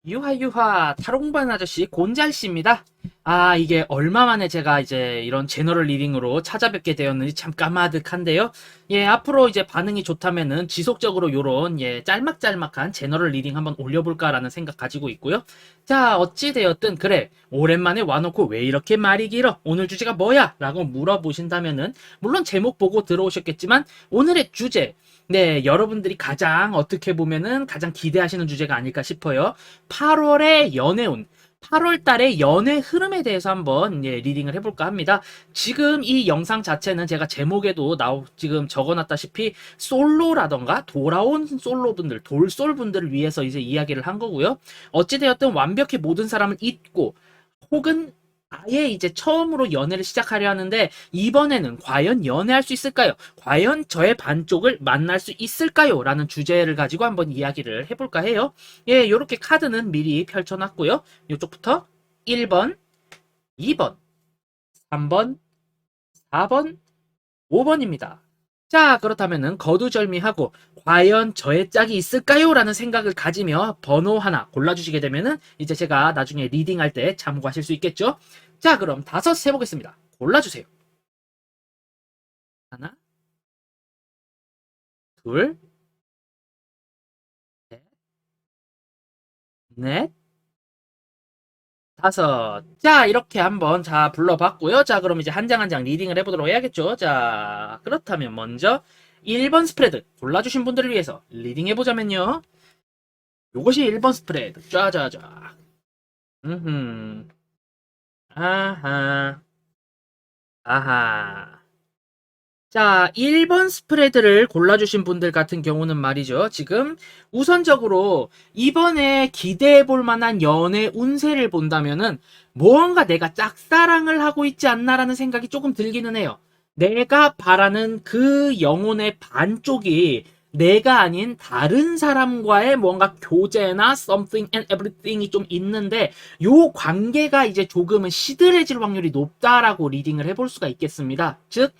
유하유하 타롱반 아저씨 곤잘씨입니다. 아, 이게 얼마 만에 제가 이제 이런 제너럴 리딩으로 찾아뵙게 되었는지 참 까마득한데요. 예, 앞으로 이제 반응이 좋다면은 지속적으로 요런 짤막짤막한 제너럴 리딩 한번 올려볼까라는 생각 가지고 있고요. 자, 어찌되었든 그래, 오랜만에 와놓고 왜 이렇게 말이 길어? 오늘 주제가 뭐야? 라고 물어보신다면은 물론 제목 보고 들어오셨겠지만 오늘의 주제, 네, 여러분들이 가장 어떻게 보면은 가장 기대하시는 주제가 아닐까 싶어요. 8월의 연애운, 8월 달의 연애 흐름에 대해서 한번 리딩을 해볼까 합니다. 지금 이 영상 자체는 제가 제목에도 지금 적어놨다시피 솔로라던가 돌아온 솔로분들, 돌솔분들을 위해서 이제 이야기를 한 거고요. 어찌되었든 완벽히 모든 사람을 잊고 혹은 아예 이제 처음으로 연애를 시작하려 하는데 이번에는 과연 연애할 수 있을까요? 과연 저의 반쪽을 만날 수 있을까요? 라는 주제를 가지고 한번 이야기를 해볼까 해요. 예, 요렇게 카드는 미리 펼쳐놨고요. 요쪽부터 1번, 2번, 3번, 4번, 5번입니다. 자, 그렇다면은 거두절미하고 과연 저의 짝이 있을까요? 라는 생각을 가지며 번호 하나 골라주시게 되면은 이제 제가 나중에 리딩할 때 참고하실 수 있겠죠? 자, 그럼 다섯 세보겠습니다. 골라주세요. 하나, 둘, 셋, 넷, 다섯. 자, 이렇게 한번 자 불러봤고요. 자, 그럼 이제 한 장 한 장 리딩을 해보도록 해야겠죠. 자, 그렇다면 먼저 1번 스프레드 골라주신 분들을 위해서 리딩 해보자면요. 요것이 1번 스프레드. 짜자자. 음흠. 아하. 아하. 자, 1번 스프레드를 골라주신 분들 같은 경우는 말이죠. 지금 우선적으로 이번에 기대해 볼 만한 연애 운세를 본다면은 무언가 내가 짝사랑을 하고 있지 않나라는 생각이 조금 들기는 해요. 내가 바라는 그 영혼의 반쪽이 내가 아닌 다른 사람과의 뭔가 교제나 something and everything이 좀 있는데 요 관계가 이제 조금은 시들해질 확률이 높다라고 리딩을 해볼 수가 있겠습니다. 즉,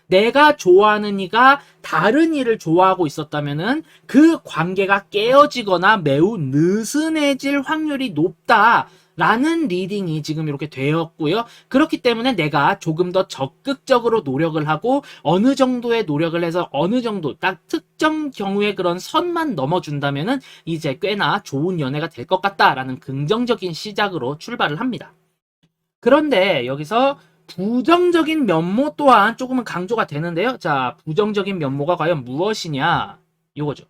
내가 좋아하는 이가 다른 이를 좋아하고 있었다면은 그 관계가 깨어지거나 매우 느슨해질 확률이 높다. 라는 리딩이 지금 이렇게 되었고요. 그렇기 때문에 내가 조금 더 적극적으로 노력을 하고 어느 정도의 노력을 해서 어느 정도 딱 특정 경우에 그런 선만 넘어준다면은 이제 꽤나 좋은 연애가 될 것 같다라는 긍정적인 시작으로 출발을 합니다. 그런데 여기서 부정적인 면모 또한 조금은 강조가 되는데요. 자, 부정적인 면모가 과연 무엇이냐? 요거죠.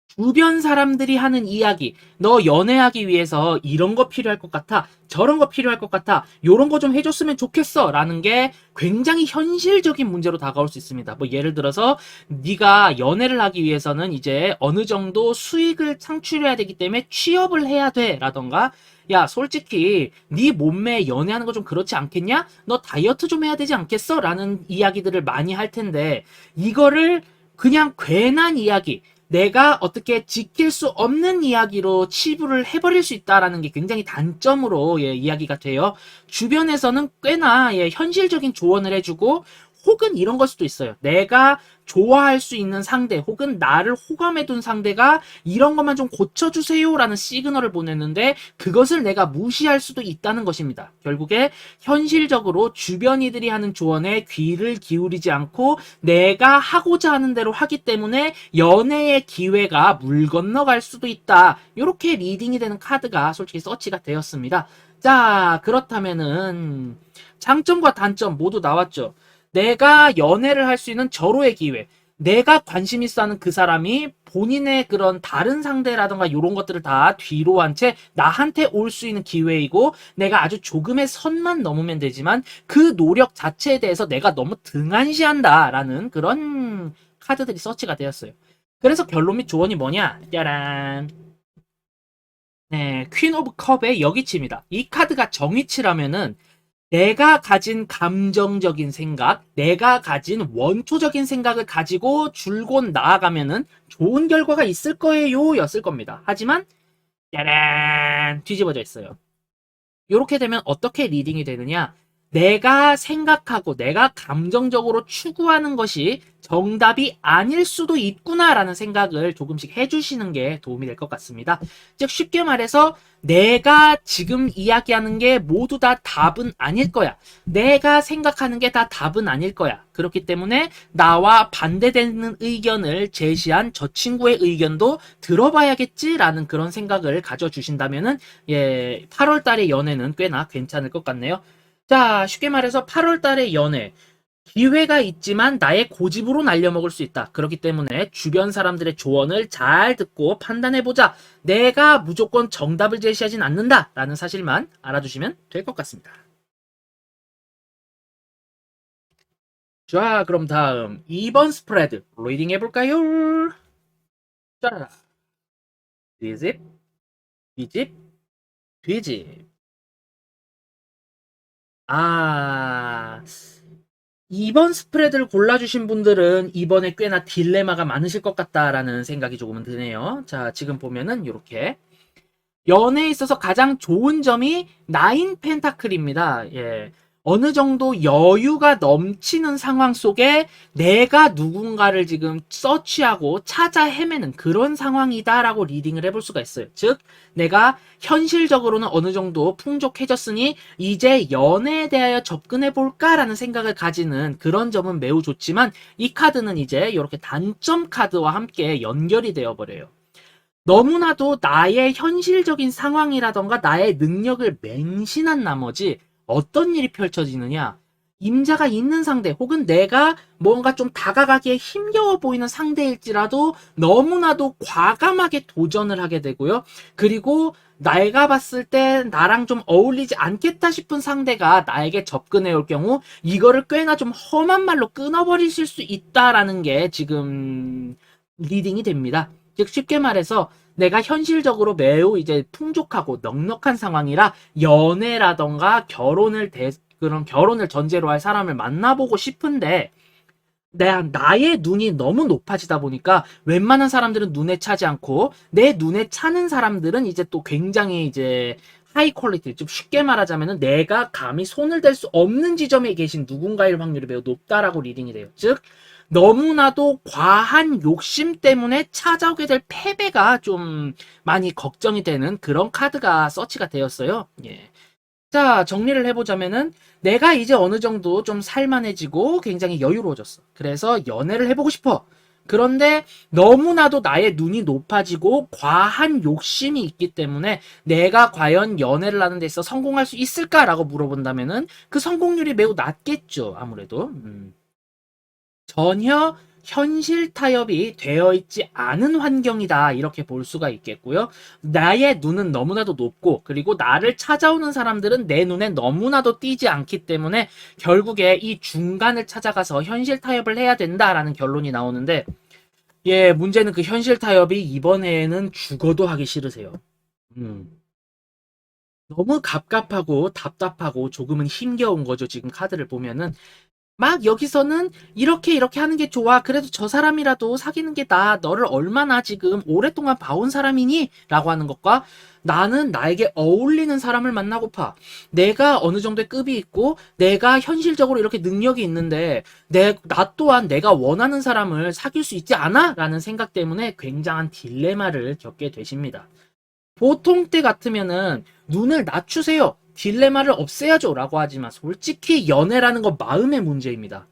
주변 사람들이 하는 이야기, 너 연애하기 위해서 이런 거 필요할 것 같아, 저런 거 필요할 것 같아, 요런 거 좀 해줬으면 좋겠어 라는 게 굉장히 현실적인 문제로 다가올 수 있습니다. 뭐 예를 들어서 네가 연애를 하기 위해서는 이제 어느 정도 수익을 창출해야 되기 때문에 취업을 해야 돼 라던가, 야, 솔직히 네 몸매 연애하는 거 좀 그렇지 않겠냐? 너 다이어트 좀 해야 되지 않겠어? 라는 이야기들을 많이 할 텐데 이거를 그냥 괜한 이야기, 내가 어떻게 지킬 수 없는 이야기로 치부를 해버릴 수 있다라는 게 굉장히 단점으로 이야기가 돼요. 주변에서는 꽤나 현실적인 조언을 해주고 혹은 이런 걸 수도 있어요. 내가 좋아할 수 있는 상대 혹은 나를 호감해둔 상대가 이런 것만 좀 고쳐주세요라는 시그널을 보냈는데 그것을 내가 무시할 수도 있다는 것입니다. 결국에 현실적으로 주변 이들이 하는 조언에 귀를 기울이지 않고 내가 하고자 하는 대로 하기 때문에 연애의 기회가 물 건너갈 수도 있다. 이렇게 리딩이 되는 카드가 솔직히 서치가 되었습니다. 자, 그렇다면은 장점과 단점 모두 나왔죠. 내가 연애를 할 수 있는 절호의 기회. 내가 관심 있어 하는 그 사람이 본인의 그런 다른 상대라던가 이런 것들을 다 뒤로 한 채 나한테 올 수 있는 기회이고 내가 아주 조금의 선만 넘으면 되지만 그 노력 자체에 대해서 내가 너무 등한시한다라는 그런 카드들이 서치가 되었어요. 그래서 결론 및 조언이 뭐냐? 짜란. 네, 퀸 오브 컵의 여기치입니다. 이 카드가 정의치라면은 내가 가진 감정적인 생각, 내가 가진 원초적인 생각을 가지고 줄곧 나아가면은 좋은 결과가 있을 거예요 였을 겁니다. 하지만 짜란 뒤집어져 있어요. 이렇게 되면 어떻게 리딩이 되느냐? 내가 생각하고 내가 감정적으로 추구하는 것이 정답이 아닐 수도 있구나라는 생각을 조금씩 해주시는 게 도움이 될 것 같습니다. 즉 쉽게 말해서 내가 지금 이야기하는 게 모두 다 답은 아닐 거야. 내가 생각하는 게 다 답은 아닐 거야. 그렇기 때문에 나와 반대되는 의견을 제시한 저 친구의 의견도 들어봐야겠지라는 그런 생각을 가져주신다면은 8월 달의 연애는 꽤나 괜찮을 것 같네요. 자, 쉽게 말해서 8월 달의 연애. 기회가 있지만 나의 고집으로 날려먹을 수 있다. 그렇기 때문에 주변 사람들의 조언을 잘 듣고 판단해보자. 내가 무조건 정답을 제시하진 않는다. 라는 사실만 알아두시면 될 것 같습니다. 자, 그럼 다음 2번 스프레드 리딩 해볼까요? 자, 뒤집, 뒤집, 뒤집. 아, 2번 스프레드를 골라주신 분들은 이번에 꽤나 딜레마가 많으실 것 같다라는 생각이 조금은 드네요. 자, 지금 보면은 이렇게 연애에 있어서 가장 좋은 점이 나인 펜타클입니다. 예. 어느 정도 여유가 넘치는 상황 속에 내가 누군가를 지금 서치하고 찾아 헤매는 그런 상황이다라고 리딩을 해볼 수가 있어요. 즉, 내가 현실적으로는 어느 정도 풍족해졌으니 이제 연애에 대하여 접근해 볼까라는 생각을 가지는 그런 점은 매우 좋지만 이 카드는 이제 이렇게 단점 카드와 함께 연결이 되어 버려요. 너무나도 나의 현실적인 상황이라던가 나의 능력을 맹신한 나머지 어떤 일이 펼쳐지느냐. 임자가 있는 상대 혹은 내가 뭔가 좀 다가가기에 힘겨워 보이는 상대일지라도 너무나도 과감하게 도전을 하게 되고요. 그리고 내가 봤을 때 나랑 좀 어울리지 않겠다 싶은 상대가 나에게 접근해 올 경우 이거를 꽤나 좀 험한 말로 끊어버리실 수 있다라는 게 지금 리딩이 됩니다. 즉 쉽게 말해서 내가 현실적으로 매우 이제 풍족하고 넉넉한 상황이라 연애라던가 그런 결혼을 전제로 할 사람을 만나보고 싶은데 나의 눈이 너무 높아지다 보니까 웬만한 사람들은 눈에 차지 않고 내 눈에 차는 사람들은 이제 또 굉장히 이제 하이 퀄리티, 좀 쉽게 말하자면은 내가 감히 손을 댈 수 없는 지점에 계신 누군가일 확률이 매우 높다라고 리딩이 돼요. 즉 너무나도 과한 욕심 때문에 찾아오게 될 패배가 좀 많이 걱정이 되는 그런 카드가 서치가 되었어요. 예. 자, 정리를 해보자면은 내가 이제 어느 정도 좀 살만해지고 굉장히 여유로워졌어. 그래서 연애를 해보고 싶어. 그런데 너무나도 나의 눈이 높아지고 과한 욕심이 있기 때문에 내가 과연 연애를 하는 데 있어 성공할 수 있을까라고 물어본다면은 그 성공률이 매우 낮겠죠. 아무래도. 전혀 현실 타협이 되어 있지 않은 환경이다. 이렇게 볼 수가 있겠고요. 나의 눈은 너무나도 높고 그리고 나를 찾아오는 사람들은 내 눈에 너무나도 띄지 않기 때문에 결국에 이 중간을 찾아가서 현실 타협을 해야 된다라는 결론이 나오는데 문제는 그 현실 타협이 이번에는 죽어도 하기 싫으세요. 음. 너무 갑갑하고 답답하고 조금은 힘겨운 거죠. 지금 카드를 보면은 막 여기서는 이렇게 하는 게 좋아. 그래도 저 사람이라도 사귀는 게 나아. 너를 얼마나 지금 오랫동안 봐온 사람이니? 라고 하는 것과 나는 나에게 어울리는 사람을 만나고파. 내가 어느 정도의 급이 있고 내가 현실적으로 이렇게 능력이 있는데 나 또한 내가 원하는 사람을 사귈 수 있지 않아? 라는 생각 때문에 굉장한 딜레마를 겪게 되십니다. 보통 때 같으면은 눈을 낮추세요. 딜레마를 없애야죠. 라고 하지만 솔직히 연애라는 건 마음의 문제입니다.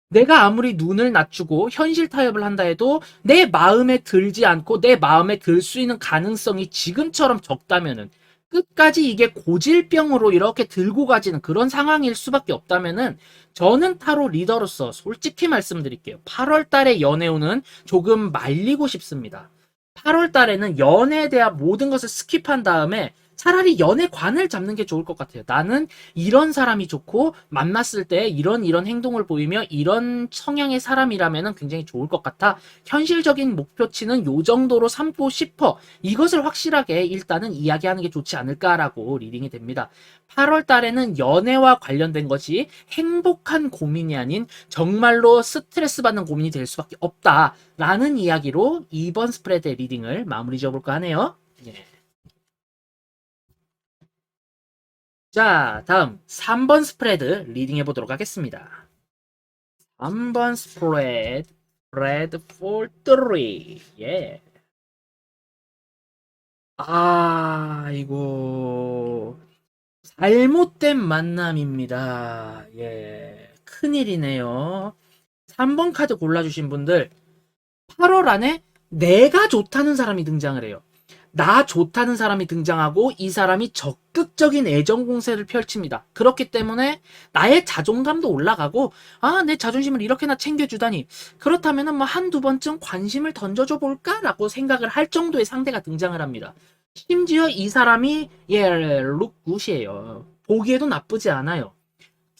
내가 아무리 눈을 낮추고 현실 타협을 한다 해도 내 마음에 들지 않고 내 마음에 들 수 있는 가능성이 지금처럼 적다면은 끝까지 이게 고질병으로 이렇게 들고 가지는 그런 상황일 수밖에 없다면은 저는 타로 리더로서 솔직히 말씀드릴게요. 8월 달에 연애운은 조금 말리고 싶습니다. 8월 달에는 연애에 대한 모든 것을 스킵한 다음에 차라리 연애관을 잡는 게 좋을 것 같아요. 나는 이런 사람이 좋고 만났을 때 이런 행동을 보이며 이런 성향의 사람이라면 굉장히 좋을 것 같아. 현실적인 목표치는 요 정도로 삼고 싶어. 이것을 확실하게 일단은 이야기하는 게 좋지 않을까라고 리딩이 됩니다. 8월 달에는 연애와 관련된 것이 행복한 고민이 아닌 정말로 스트레스 받는 고민이 될 수밖에 없다라는 이야기로 2번 스프레드의 리딩을 마무리 지어볼까 하네요. 예. 자, 다음 3번 스프레드 리딩 해보도록 하겠습니다. 3번 스프레드, 스프레드 for 3. 예. 이거 잘못된 만남입니다. 예. 큰일이네요. 3번 카드 골라주신 분들 8월 안에 내가 좋다는 사람이 등장을 해요. 나 좋다는 사람이 등장하고 이 사람이 적극적인 애정 공세를 펼칩니다. 그렇기 때문에 나의 자존감도 올라가고 내 자존심을 이렇게나 챙겨주다니 그렇다면 뭐 한두 번쯤 관심을 던져줘 볼까라고 생각을 할 정도의 상대가 등장을 합니다. 심지어 이 사람이 룩굿이에요. 보기에도 나쁘지 않아요.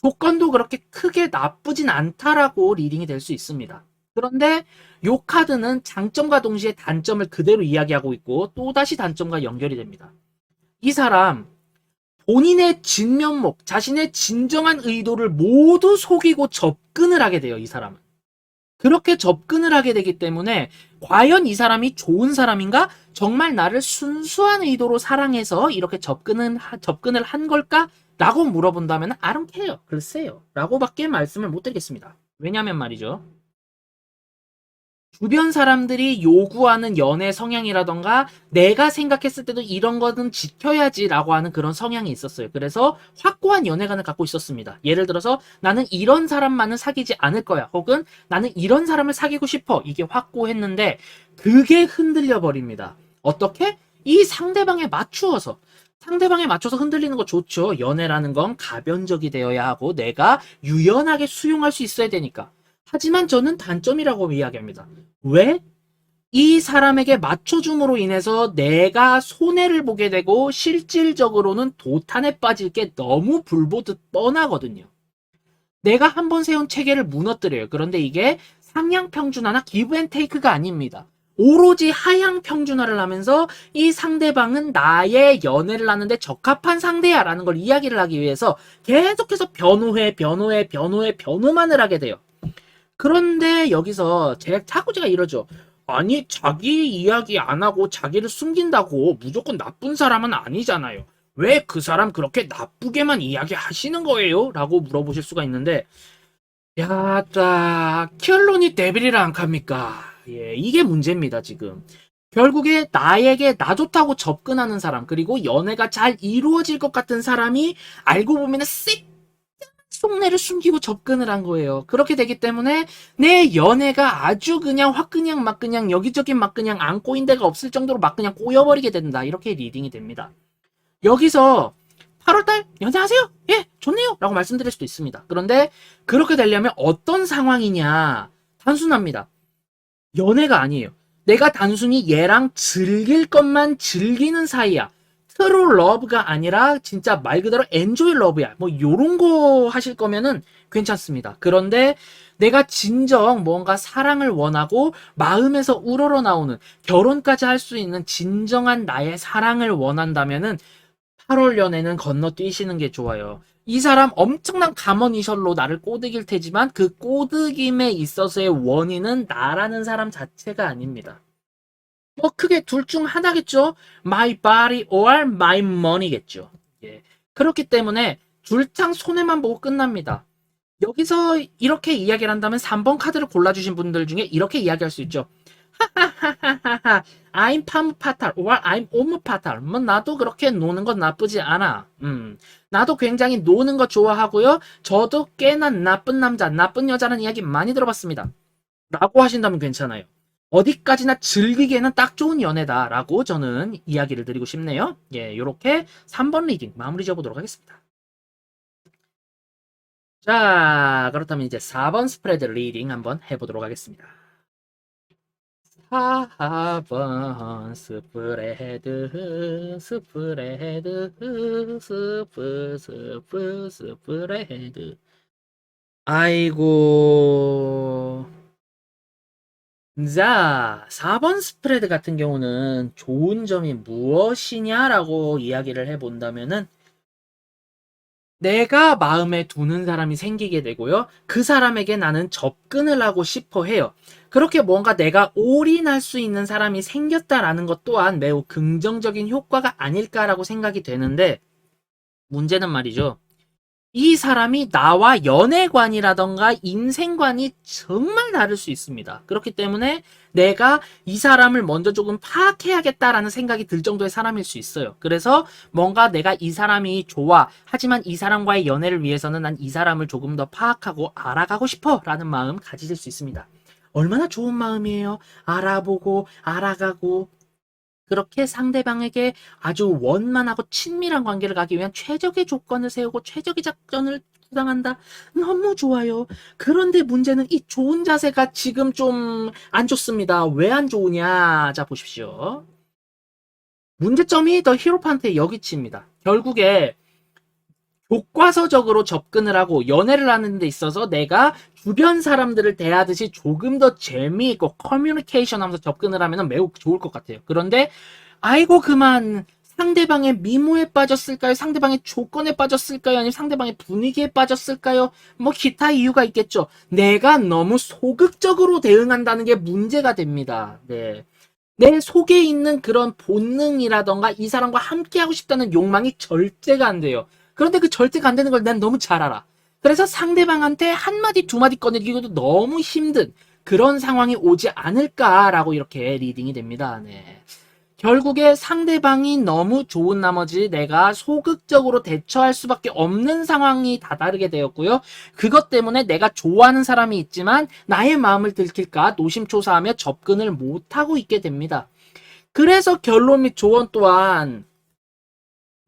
조건도 그렇게 크게 나쁘진 않다라고 리딩이 될 수 있습니다. 그런데 이 카드는 장점과 동시에 단점을 그대로 이야기하고 있고 또다시 단점과 연결이 됩니다. 이 사람 본인의 진면목, 자신의 진정한 의도를 모두 속이고 접근을 하게 돼요. 이 사람은. 그렇게 접근을 하게 되기 때문에 과연 이 사람이 좋은 사람인가? 정말 나를 순수한 의도로 사랑해서 이렇게 접근을 한 걸까? 라고 물어본다면 I don't care. 글쎄요. 라고밖에 말씀을 못 드리겠습니다. 왜냐면 말이죠. 주변 사람들이 요구하는 연애 성향이라던가 내가 생각했을 때도 이런 거는 지켜야지라고 하는 그런 성향이 있었어요. 그래서 확고한 연애관을 갖고 있었습니다. 예를 들어서 나는 이런 사람만은 사귀지 않을 거야. 혹은 나는 이런 사람을 사귀고 싶어. 이게 확고했는데 그게 흔들려 버립니다. 어떻게? 이 상대방에 맞추어서. 상대방에 맞춰서 흔들리는 거 좋죠. 연애라는 건 가변적이 되어야 하고 내가 유연하게 수용할 수 있어야 되니까. 하지만 저는 단점이라고 이야기합니다. 왜? 이 사람에게 맞춰줌으로 인해서 내가 손해를 보게 되고 실질적으로는 도탄에 빠질 게 너무 불보듯 뻔하거든요. 내가 한번 세운 체계를 무너뜨려요. 그런데 이게 상향 평준화나 기브 앤 테이크가 아닙니다. 오로지 하향 평준화를 하면서 이 상대방은 나의 연애를 하는데 적합한 상대야 라는 걸 이야기를 하기 위해서 계속해서 변호만을 하게 돼요. 그런데 여기서 자꾸 제가 이러죠. 아니, 자기 이야기 안 하고 자기를 숨긴다고 무조건 나쁜 사람은 아니잖아요. 왜 그 사람 그렇게 나쁘게만 이야기하시는 거예요? 라고 물어보실 수가 있는데, 야, 딱, 결론이 데빌이라 안 갑니까? 예, 이게 문제입니다, 지금. 결국에 나에게 나 좋다고 접근하는 사람, 그리고 연애가 잘 이루어질 것 같은 사람이 알고 보면은 속내를 숨기고 접근을 한 거예요. 그렇게 되기 때문에 내 연애가 아주 그냥 확 그냥 막 그냥 여기저기 막 그냥 안 꼬인 데가 없을 정도로 막 그냥 꼬여버리게 된다. 이렇게 리딩이 됩니다. 여기서 8월달 연애하세요? 예, 좋네요. 라고 말씀드릴 수도 있습니다. 그런데 그렇게 되려면 어떤 상황이냐? 단순합니다. 연애가 아니에요. 내가 단순히 얘랑 즐길 것만 즐기는 사이야. 트루 러브가 아니라 진짜 말 그대로 엔조이 러브야. 뭐 요런 거 하실 거면은 괜찮습니다. 그런데 내가 진정 뭔가 사랑을 원하고 마음에서 우러러 나오는 결혼까지 할 수 있는 진정한 나의 사랑을 원한다면은 8월 연애는 건너뛰시는 게 좋아요. 이 사람 엄청난 가머니셜로 나를 꼬드길 테지만 그 꼬드김에 있어서의 원인은 나라는 사람 자체가 아닙니다. 뭐 크게 둘 중 하나겠죠. My body or my money겠죠. 예. 그렇기 때문에 줄창 손해만 보고 끝납니다. 여기서 이렇게 이야기를 한다면 3번 카드를 골라주신 분들 중에 이렇게 이야기할 수 있죠. 하하하하하 I'm 파무 파탈 or I'm 오무 파탈. 뭐 나도 그렇게 노는 건 나쁘지 않아. 나도 굉장히 노는 거 좋아하고요. 저도 꽤나 나쁜 남자, 나쁜 여자라는 이야기 많이 들어봤습니다. 라고 하신다면 괜찮아요. 어디까지나 즐기기에는 딱 좋은 연애다라고 저는 이야기를 드리고 싶네요. 예, 요렇게 3번 리딩 마무리 지어보도록 하겠습니다. 자, 그렇다면 이제 4번 스프레드 리딩 한번 해보도록 하겠습니다. 4번 스프레드 스프레드 아이고. 자, 4번 스프레드 같은 경우는 좋은 점이 무엇이냐라고 이야기를 해본다면은 내가 마음에 두는 사람이 생기게 되고요. 그 사람에게 나는 접근을 하고 싶어 해요. 그렇게 뭔가 내가 올인할 수 있는 사람이 생겼다라는 것 또한 매우 긍정적인 효과가 아닐까라고 생각이 되는데 문제는 말이죠. 이 사람이 나와 연애관이라던가 인생관이 정말 다를 수 있습니다. 그렇기 때문에 내가 이 사람을 먼저 조금 파악해야겠다라는 생각이 들 정도의 사람일 수 있어요. 그래서 뭔가 내가 이 사람이 좋아. 하지만 이 사람과의 연애를 위해서는 난 이 사람을 조금 더 파악하고 알아가고 싶어. 라는 마음 가지실 수 있습니다. 얼마나 좋은 마음이에요. 알아보고, 알아가고, 그렇게 상대방에게 아주 원만하고 친밀한 관계를 가기 위한 최적의 조건을 세우고 최적의 작전을 구상한다. 너무 좋아요. 그런데 문제는 이 좋은 자세가 지금 좀 안 좋습니다. 왜 안 좋으냐? 자, 보십시오. 문제점이 더 히로판트의 여기치입니다. 결국에 교과서적으로 접근을 하고 연애를 하는 데 있어서 내가 주변 사람들을 대하듯이 조금 더 재미있고 커뮤니케이션 하면서 접근을 하면 매우 좋을 것 같아요. 그런데 아이고 그만 상대방의 미모에 빠졌을까요? 상대방의 조건에 빠졌을까요? 아니면 상대방의 분위기에 빠졌을까요? 뭐 기타 이유가 있겠죠. 내가 너무 소극적으로 대응한다는 게 문제가 됩니다. 네. 내 속에 있는 그런 본능이라던가 이 사람과 함께하고 싶다는 욕망이 절대가 안 돼요. 그런데 그 절대가 안 되는 걸 난 너무 잘 알아. 그래서 상대방한테 한마디 두마디 꺼내기도 너무 힘든 그런 상황이 오지 않을까라고 이렇게 리딩이 됩니다. 네. 결국에 상대방이 너무 좋은 나머지 내가 소극적으로 대처할 수밖에 없는 상황이 다다르게 되었고요. 그것 때문에 내가 좋아하는 사람이 있지만 나의 마음을 들킬까 노심초사하며 접근을 못하고 있게 됩니다. 그래서 결론 및 조언 또한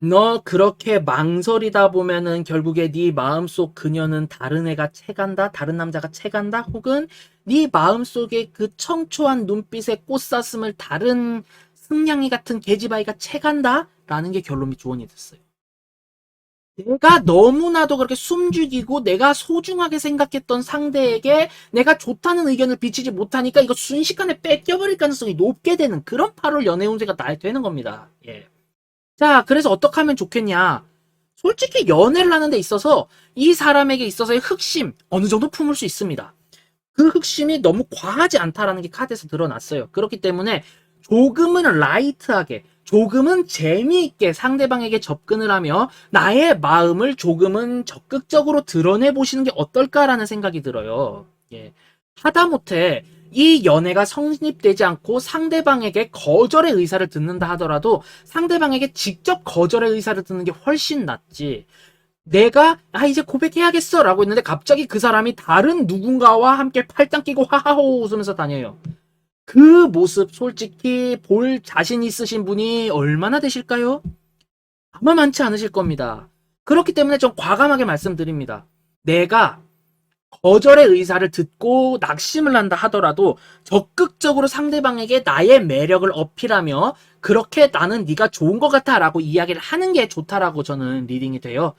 너 그렇게 망설이다 보면은 결국에 네 마음속 그녀는 다른 애가 채간다, 다른 남자가 채간다, 혹은 네 마음속에 그 청초한 눈빛의 꽃사슴을 다른 승냥이 같은 계집아이가 채간다? 라는 게 결론 및 조언이 됐어요. 내가 너무나도 그렇게 숨죽이고 내가 소중하게 생각했던 상대에게 내가 좋다는 의견을 비치지 못하니까 이거 순식간에 뺏겨버릴 가능성이 높게 되는 그런 8월 연애 운세가 되는 겁니다. 예. 자, 그래서 어떻게 하면 좋겠냐? 솔직히 연애를 하는 데 있어서 이 사람에게 있어서의 흑심 어느 정도 품을 수 있습니다. 그 흑심이 너무 과하지 않다라는 게 카드에서 드러났어요. 그렇기 때문에 조금은 라이트하게, 조금은 재미있게 상대방에게 접근을 하며 나의 마음을 조금은 적극적으로 드러내 보시는 게 어떨까라는 생각이 들어요. 예. 하다못해 이 연애가 성립되지 않고 상대방에게 거절의 의사를 듣는다 하더라도 상대방에게 직접 거절의 의사를 듣는 게 훨씬 낫지. 내가 이제 고백해야겠어 라고 했는데 갑자기 그 사람이 다른 누군가와 함께 팔짱 끼고 하하호 웃으면서 다녀요. 그 모습 솔직히 볼 자신 있으신 분이 얼마나 되실까요? 아마 많지 않으실 겁니다. 그렇기 때문에 좀 과감하게 말씀드립니다. 내가 거절의 의사를 듣고 낙심을 한다 하더라도 적극적으로 상대방에게 나의 매력을 어필하며 그렇게 나는 네가 좋은 것 같아 라고 이야기를 하는 게 좋다라고 저는 리딩이 돼요.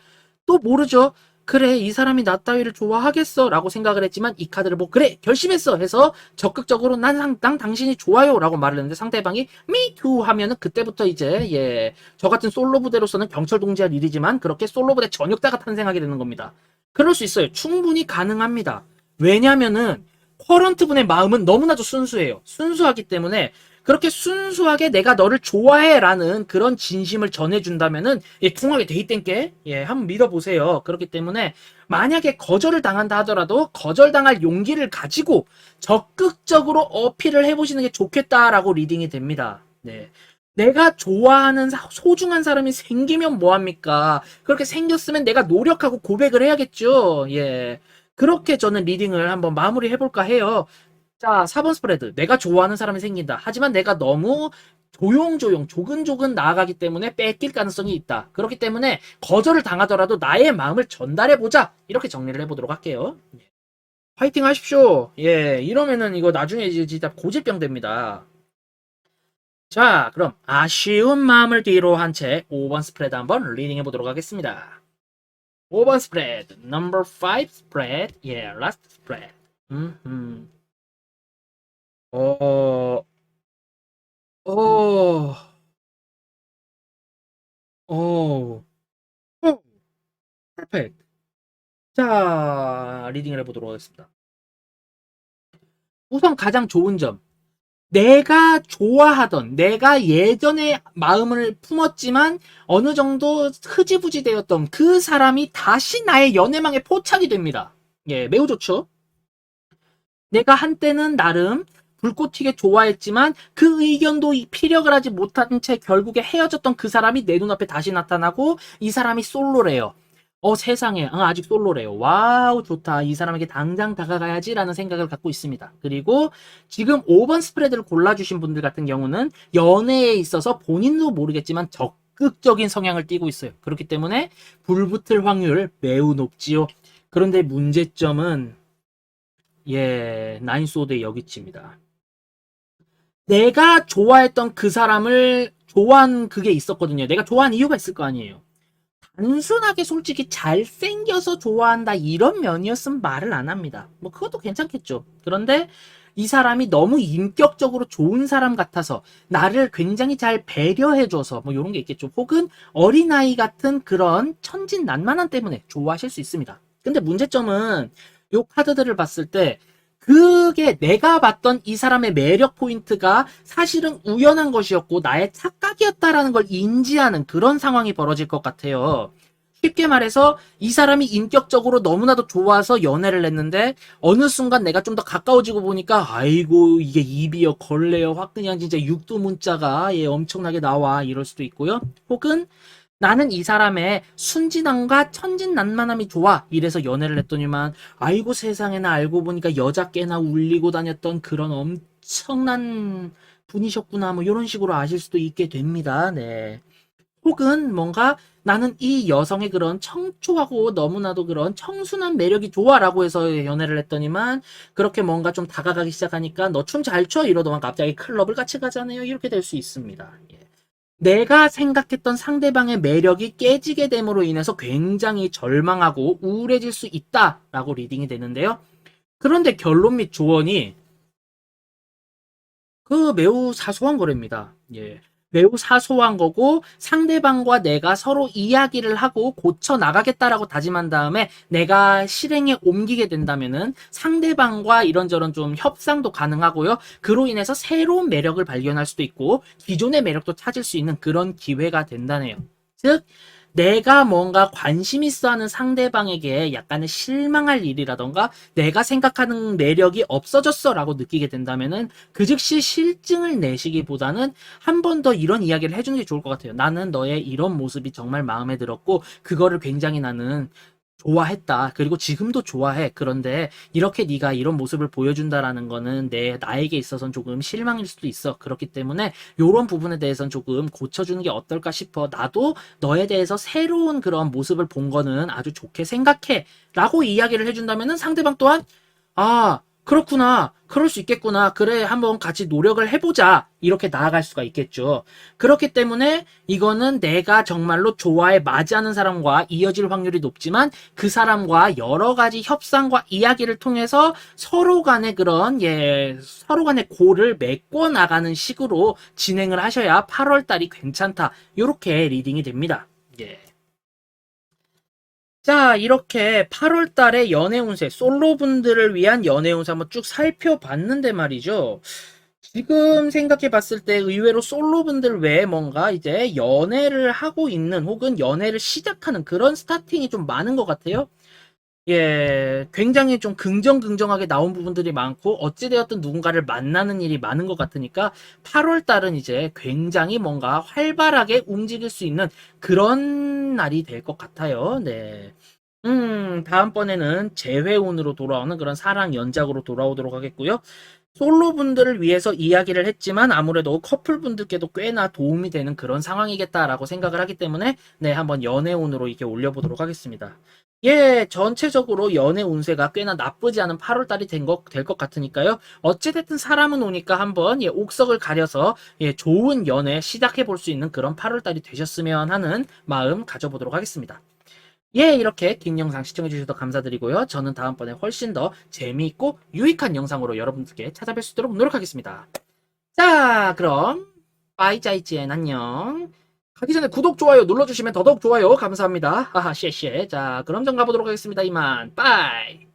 또 모르죠. 그래 이 사람이 나 따위를 좋아하겠어 라고 생각을 했지만 이 카드를 보고 그래 결심했어 해서 적극적으로 난 당신이 좋아요 라고 말을 했는데 상대방이 me too 하면은 그때부터 이제 저 같은 솔로 부대로서는 경철 동지할 일이지만 그렇게 솔로 부대 전역자가 탄생하게 되는 겁니다. 그럴 수 있어요. 충분히 가능합니다. 왜냐면은 커런트 분의 마음은 너무나도 순수해요. 순수하기 때문에 그렇게 순수하게 내가 너를 좋아해라는 그런 진심을 전해준다면은 쿵하게 돼 있댄게 한번 믿어보세요. 그렇기 때문에 만약에 거절을 당한다 하더라도 거절당할 용기를 가지고 적극적으로 어필을 해보시는 게 좋겠다라고 리딩이 됩니다. 네. 내가 좋아하는 소중한 사람이 생기면 뭐합니까? 그렇게 생겼으면 내가 노력하고 고백을 해야겠죠. 예. 그렇게 저는 리딩을 한번 마무리 해볼까 해요. 자, 4번 스프레드. 내가 좋아하는 사람이 생긴다. 하지만 내가 너무 조용조용, 조근조근 나아가기 때문에 뺏길 가능성이 있다. 그렇기 때문에 거절을 당하더라도 나의 마음을 전달해보자. 이렇게 정리를 해보도록 할게요. 화이팅 하십시오. 예, 이러면은 이거 나중에 진짜 고질병 됩니다. 자, 그럼 아쉬운 마음을 뒤로 한 채 5번 스프레드 한번 리딩해 보도록 하겠습니다. 5번 스프레드, number 5 스프레드, last 스프레드. 음. 어, 어, 어, 퍼펙트. 자, 리딩을 해보도록 하겠습니다. 우선 가장 좋은 점. 내가 좋아하던, 내가 예전에 마음을 품었지만 어느 정도 흐지부지 되었던 그 사람이 다시 나의 연애망에 포착이 됩니다. 예, 매우 좋죠. 내가 한때는 나름 불꽃 튀게 좋아했지만 그 의견도 피력을 하지 못한 채 결국에 헤어졌던 그 사람이 내 눈앞에 다시 나타나고 이 사람이 솔로래요. 세상에, 아직 솔로래요. 와우, 좋다. 이 사람에게 당장 다가가야지라는 생각을 갖고 있습니다. 그리고 지금 5번 스프레드를 골라주신 분들 같은 경우는 연애에 있어서 본인도 모르겠지만 적극적인 성향을 띠고 있어요. 그렇기 때문에 불붙을 확률 매우 높지요. 그런데 문제점은 나인소드의 여기치입니다. 내가 좋아했던 그 사람을 좋아한 그게 있었거든요. 내가 좋아한 이유가 있을 거 아니에요. 단순하게 솔직히 잘생겨서 좋아한다 이런 면이었으면 말을 안 합니다. 뭐 그것도 괜찮겠죠. 그런데 이 사람이 너무 인격적으로 좋은 사람 같아서 나를 굉장히 잘 배려해줘서 뭐 이런 게 있겠죠. 혹은 어린아이 같은 그런 천진난만함 때문에 좋아하실 수 있습니다. 근데 문제점은 요 카드들을 봤을 때 그게 내가 봤던 이 사람의 매력 포인트가 사실은 우연한 것이었고 나의 착각이었다라는 걸 인지하는 그런 상황이 벌어질 것 같아요. 쉽게 말해서 이 사람이 인격적으로 너무나도 좋아서 연애를 했는데 어느 순간 내가 좀 더 가까워지고 보니까 아이고 이게 입이요 걸레요 확 그냥 진짜 육두 문자가 엄청나게 나와 이럴 수도 있고요. 혹은 나는 이 사람의 순진함과 천진난만함이 좋아 이래서 연애를 했더니만 아이고 세상에나 알고 보니까 여자 깨나 울리고 다녔던 그런 엄청난 분이셨구나 뭐 이런 식으로 아실 수도 있게 됩니다. 네. 혹은 뭔가 나는 이 여성의 그런 청초하고 너무나도 그런 청순한 매력이 좋아라고 해서 연애를 했더니만 그렇게 뭔가 좀 다가가기 시작하니까 너 춤 잘 춰 이러더만 갑자기 클럽을 같이 가잖아요. 이렇게 될 수 있습니다. 예. 내가 생각했던 상대방의 매력이 깨지게 됨으로 인해서 굉장히 절망하고 우울해질 수 있다라고 리딩이 되는데요. 그런데 결론 및 조언이 매우 사소한 거랍니다. 예. 매우 사소한 거고 상대방과 내가 서로 이야기를 하고 고쳐 나가겠다라고 다짐한 다음에 내가 실행에 옮기게 된다면은 상대방과 이런저런 좀 협상도 가능하고요. 그로 인해서 새로운 매력을 발견할 수도 있고 기존의 매력도 찾을 수 있는 그런 기회가 된다네요. 즉 내가 뭔가 관심 있어 하는 상대방에게 약간의 실망할 일이라던가 내가 생각하는 매력이 없어졌어 라고 느끼게 된다면은 그 즉시 실증을 내시기보다는 한 번 더 이런 이야기를 해주는 게 좋을 것 같아요. 나는 너의 이런 모습이 정말 마음에 들었고 그거를 굉장히 나는 좋아했다. 그리고 지금도 좋아해. 그런데 이렇게 네가 이런 모습을 보여준다라는 거는 나에게 있어서는 조금 실망일 수도 있어. 그렇기 때문에 이런 부분에 대해서는 조금 고쳐주는 게 어떨까 싶어. 나도 너에 대해서 새로운 그런 모습을 본 거는 아주 좋게 생각해. 라고 이야기를 해준다면은 상대방 또한 그렇구나. 그럴 수 있겠구나. 그래, 한번 같이 노력을 해보자. 이렇게 나아갈 수가 있겠죠. 그렇기 때문에 이거는 내가 정말로 좋아에 맞이하는 사람과 이어질 확률이 높지만 그 사람과 여러 가지 협상과 이야기를 통해서 서로 간의 서로 간의 고를 메꿔 나가는 식으로 진행을 하셔야 8월 달이 괜찮다. 이렇게 리딩이 됩니다. 예. 자, 이렇게 8월 달에 연애 운세, 솔로분들을 위한 연애 운세 한번 쭉 살펴봤는데 말이죠. 지금 생각해 봤을 때 의외로 솔로분들 외에 뭔가 이제 연애를 하고 있는 혹은 연애를 시작하는 그런 스타팅이 좀 많은 것 같아요. 굉장히 좀 긍정하게 나온 부분들이 많고 어찌되었든 누군가를 만나는 일이 많은 것 같으니까 8월 달은 이제 굉장히 뭔가 활발하게 움직일 수 있는 그런 날이 될 것 같아요. 네. 다음번에는 재회운으로 돌아오는 그런 사랑 연작으로 돌아오도록 하겠고요. 솔로분들을 위해서 이야기를 했지만 아무래도 커플분들께도 꽤나 도움이 되는 그런 상황이겠다라고 생각을 하기 때문에 한번 연애운으로 이렇게 올려보도록 하겠습니다. 전체적으로 연애 운세가 꽤나 나쁘지 않은 8월달이 될 것 같으니까요. 어찌됐든 사람은 오니까 한번 옥석을 가려서 좋은 연애 시작해 볼 수 있는 그런 8월달이 되셨으면 하는 마음 가져보도록 하겠습니다. 이렇게 긴 영상 시청해주셔서 감사드리고요. 저는 다음번에 훨씬 더 재미있고 유익한 영상으로 여러분들께 찾아뵐 수 있도록 노력하겠습니다. 자, 그럼 빠이짜이찌엔 안녕. 가기 전에 구독, 좋아요 눌러주시면 더더욱 좋아요. 감사합니다. 하하, 쉐쉐. 자, 그럼 전 가보도록 하겠습니다. 이만. 빠이.